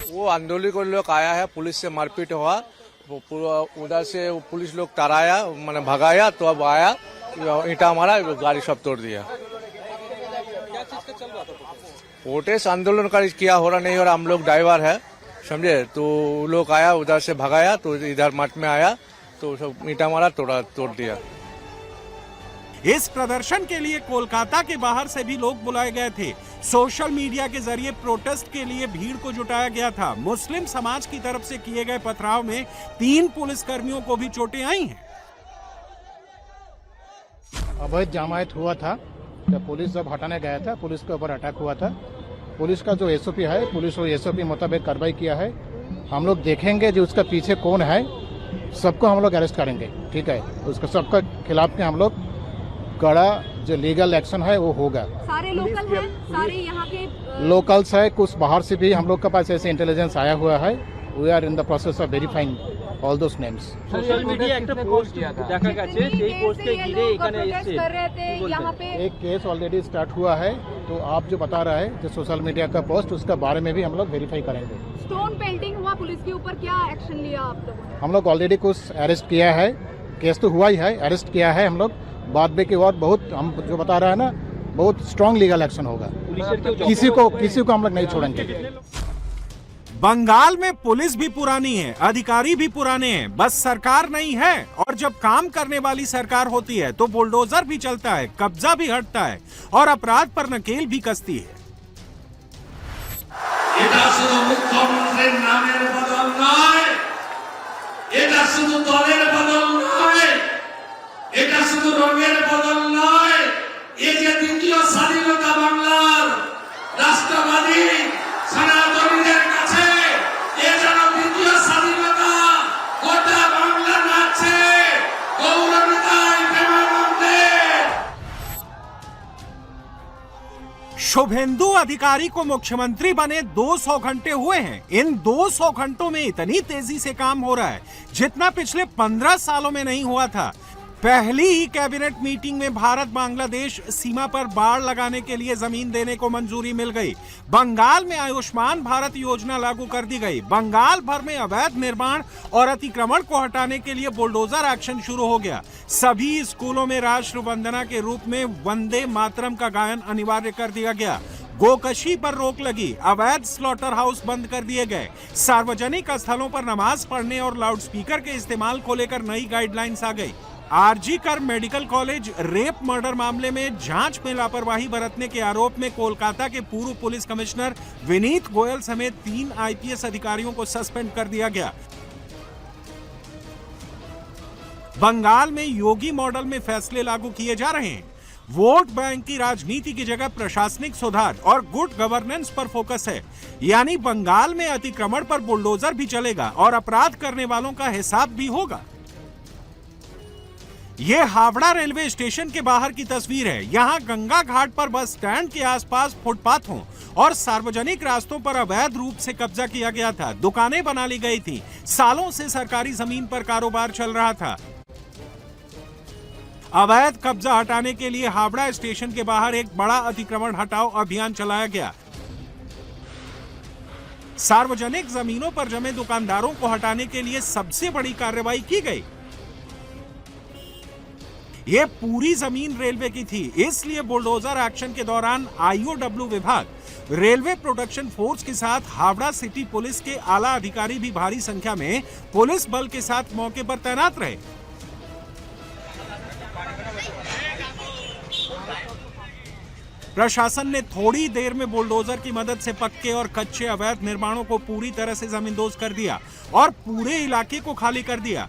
वो आंदोलन को लोग आया है, पुलिस से मारपीट हुआ, वो पूरा उधर से पुलिस लोग टराया, मैंने भगाया, तो अब आया, ईंटा मारा, गाड़ी सब तोड़ दिया। क्या चीज का चल रहा था? प्रोटेस्ट आंदोलन का किया हो रहा नहीं हो रहा, हम लोग ड्राइवर है, समझे, तो लोग आया, उधर से भगाया, तो इधर मठ में आया, तो सब ईंटा मारा, तोड़ दिया। इस प्रदर्शन के लिए कोलकाता के बाहर से भी लोग बुलाए गए थे। सोशल मीडिया के जरिए प्रोटेस्ट के लिए भीड़ को जुटाया गया था। मुस्लिम समाज की तरफ से किए गए पथराव में 3 पुलिसकर्मियों को भी चोटें आई हैं। अवैध जमायत हुआ था, जब पुलिस जब हटाने गया था, पुलिस के ऊपर अटैक हुआ था। पुलिस का जो एसओपी है, पुलिस वो एसओपी मुताबिक कार्रवाई किया है। हम लोग देखेंगे जो उसका पीछे कौन है, सबको हम लोग अरेस्ट करेंगे, ठीक है। उसका सबका खिलाफ में हम लोग कड़ा जो लीगल एक्शन है वो होगा। सारे लोकल हैं, सारे यहाँ के लोकल्स है, कुछ बाहर से भी हम लोग के पास ऐसे इंटेलिजेंस आया हुआ है। We are in the process of verifying all those names. Social media একটা পোস্ট দেখা গেছে, সেই পোস্টে ঘিরে এখানে এসেছে कर रहे थे यहाँ पे। एक केस ऑलरेडी स्टार्ट हुआ है, तो आप जो बता रहा है जो सोशल मीडिया का पोस्ट, उसका बारे में भी हम लोग वेरीफाई करेंगे। स्टोन पेल्टिंग हुआ पुलिस के ऊपर, क्या एक्शन लिया आप लोगों ने? हम लोग ऑलरेडी कुछ अरेस्ट किया है, केस तो हुआ ही है, अरेस्ट किया है हम लोग। बाद में के बाद बहुत हम जो बता रहा है ना, बहुत स्ट्रांग लीगल एक्शन होगा। किसी को हम लोग नहीं छोड़ेंगे। बंगाल में पुलिस भी पुरानी है, अधिकारी भी पुराने हैं, बस सरकार नहीं है। और जब काम करने वाली सरकार होती है तो बुलडोजर भी चलता है, कब्जा भी हटता है और अपराध पर नकेल भी कसती है। এটা শুধু মুখ্যমন্ত্রীর নামের বদল নয়, এটা শুধু দলের বদল নয়, এটা শুধু রঙের বদল নয়, এই যে দ্বিতীয় স্বাধীনতা বাংলার রাষ্ট্রবাদী সনাতনীদের কাছে এ যেন দ্বিতীয় স্বাধীনতা গোটা বাংলা নাচে গৌরবিতায় প্রেমানন্দে। शुभेंदु अधिकारी को मुख्यमंत्री बने 200 घंटे हुए हैं। इन 200 घंटों में इतनी तेजी से काम हो रहा है जितना पिछले 15 सालों में नहीं हुआ था। पहली ही कैबिनेट मीटिंग में भारत बांग्लादेश सीमा पर बाड़ लगाने के लिए जमीन देने को मंजूरी मिल गई। बंगाल में आयुष्मान भारत योजना लागू कर दी गई। बंगाल भर में अवैध निर्माण और अतिक्रमण को हटाने के लिए बुलडोजर एक्शन शुरू हो गया। सभी स्कूलों में राष्ट्र वंदना के रूप में वंदे मातरम का गायन अनिवार्य कर दिया गया। गोकशी पर रोक लगी, अवैध स्लॉटर हाउस बंद कर दिए गए। सार्वजनिक स्थलों पर नमाज पढ़ने और लाउडस्पीकर के इस्तेमाल को लेकर नई गाइडलाइंस आ गई। आरजी कर मेडिकल कॉलेज रेप मर्डर मामले में जांच में लापरवाही बरतने के आरोप में कोलकाता के पूर्व पुलिस कमिश्नर विनीत गोयल समेत 3 आईपीएस अधिकारियों को सस्पेंड कर दिया गया। बंगाल में योगी मॉडल में फैसले लागू किए जा रहे हैं। वोट बैंक की राजनीति की जगह प्रशासनिक सुधार और गुड गवर्नेंस पर फोकस है। यानी बंगाल में अतिक्रमण पर बुलडोजर भी चलेगा और अपराध करने वालों का हिसाब भी होगा। ये हावड़ा रेलवे स्टेशन के बाहर की तस्वीर है। यहाँ गंगा घाट पर बस स्टैंड के आसपास फुटपाथों और सार्वजनिक रास्तों पर अवैध रूप से कब्जा किया गया था। दुकानें बना ली गई थी। सालों से सरकारी जमीन पर कारोबार चल रहा था। अवैध कब्जा हटाने के लिए हावड़ा स्टेशन के बाहर एक बड़ा अतिक्रमण हटाओ अभियान चलाया गया। सार्वजनिक जमीनों पर जमे दुकानदारों को हटाने के लिए सबसे बड़ी कार्रवाई की गई। ये पूरी जमीन रेलवे की थी, इसलिए बुलडोजर एक्शन के दौरान आईओडब्ल्यू विभाग, रेलवे प्रोटेक्शन फोर्स के साथ हावड़ा सिटी पुलिस के आला अधिकारी भी भारी संख्या में पुलिस बल के साथ मौके पर तैनात रहे। प्रशासन ने थोड़ी देर में बुलडोजर की मदद से पक्के और कच्चे अवैध निर्माणों को पूरी तरह से जमींदोज कर दिया और पूरे इलाके को खाली कर दिया।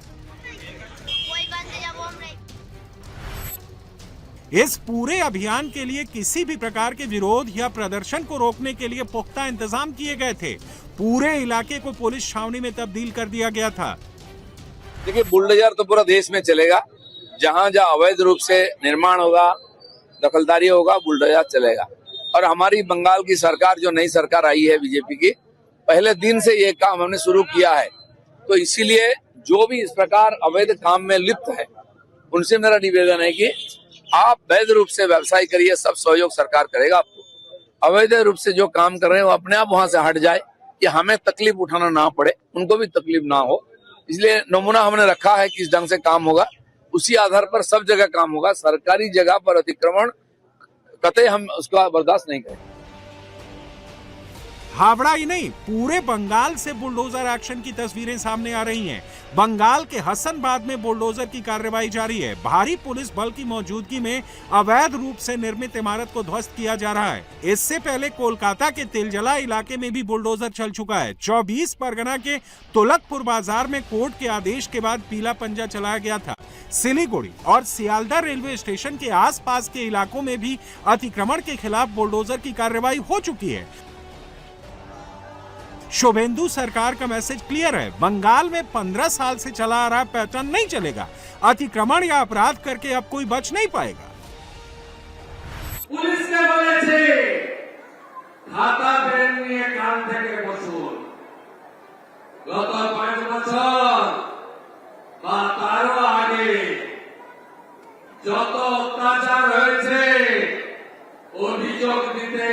इस पूरे अभियान के लिए किसी भी प्रकार के विरोध या प्रदर्शन को रोकने के लिए पुख्ता इंतजाम किए गए थे। पूरे इलाके को पुलिस छावनी में तब्दील कर दिया गया था। देखिए, बुलडोजर तो पूरा देश में चलेगा। जहां जहां अवैध रूप से निर्माण होगा, दखलदारी होगा, बुलडोजर चलेगा। और हमारी बंगाल की सरकार, जो नई सरकार आई है बीजेपी की, पहले दिन से ये काम हमने शुरू किया है। तो इसीलिए जो भी इस प्रकार अवैध काम में लिप्त है, उनसे मेरा निवेदन है कि आप वैध रूप से व्यवसाय करिए, सब सहयोग सरकार करेगा आपको। अवैध रूप से जो काम कर रहे हैं वो अपने आप वहां से हट जाए, कि हमें तकलीफ उठाना ना पड़े, उनको भी तकलीफ ना हो, इसलिए नमूना हमने रखा है किस ढंग से काम होगा, उसी आधार पर सब जगह काम होगा। सरकारी जगह पर अतिक्रमण कतई हम उसका बर्दाश्त नहीं करेंगे। हावड़ा ही नहीं, पूरे बंगाल से बुलडोजर एक्शन की तस्वीरें सामने आ रही हैं। बंगाल के हसनबाद में बुलडोजर की कार्रवाई जारी है। भारी पुलिस बल की मौजूदगी में अवैध रूप से निर्मित इमारत को ध्वस्त किया जा रहा है। इससे पहले कोलकाता के तिलजला इलाके में भी बुलडोजर चल चुका है। 24 परगना के तुलकपुर बाजार में कोर्ट के आदेश के बाद पीला पंजा चलाया गया था। सिलीगुड़ी और सियालदा रेलवे स्टेशन के आसपास के इलाकों में भी अतिक्रमण के खिलाफ बुलडोजर की कार्रवाई हो चुकी है। शुभेंदु सरकार का मैसेज क्लियर है, बंगाल में 15 साल से चला आ रहा पैटर्न नहीं चलेगा। अतिक्रमण या अपराध करके अब कोई बच नहीं पाएगा। পুলিশকে বলেছে খাতা পেন নিয়ে কান থেকে বসুন। গত 5 বছর বা তারও আগে যত অত্যাচার হয়েছে অভিযোগ দিতে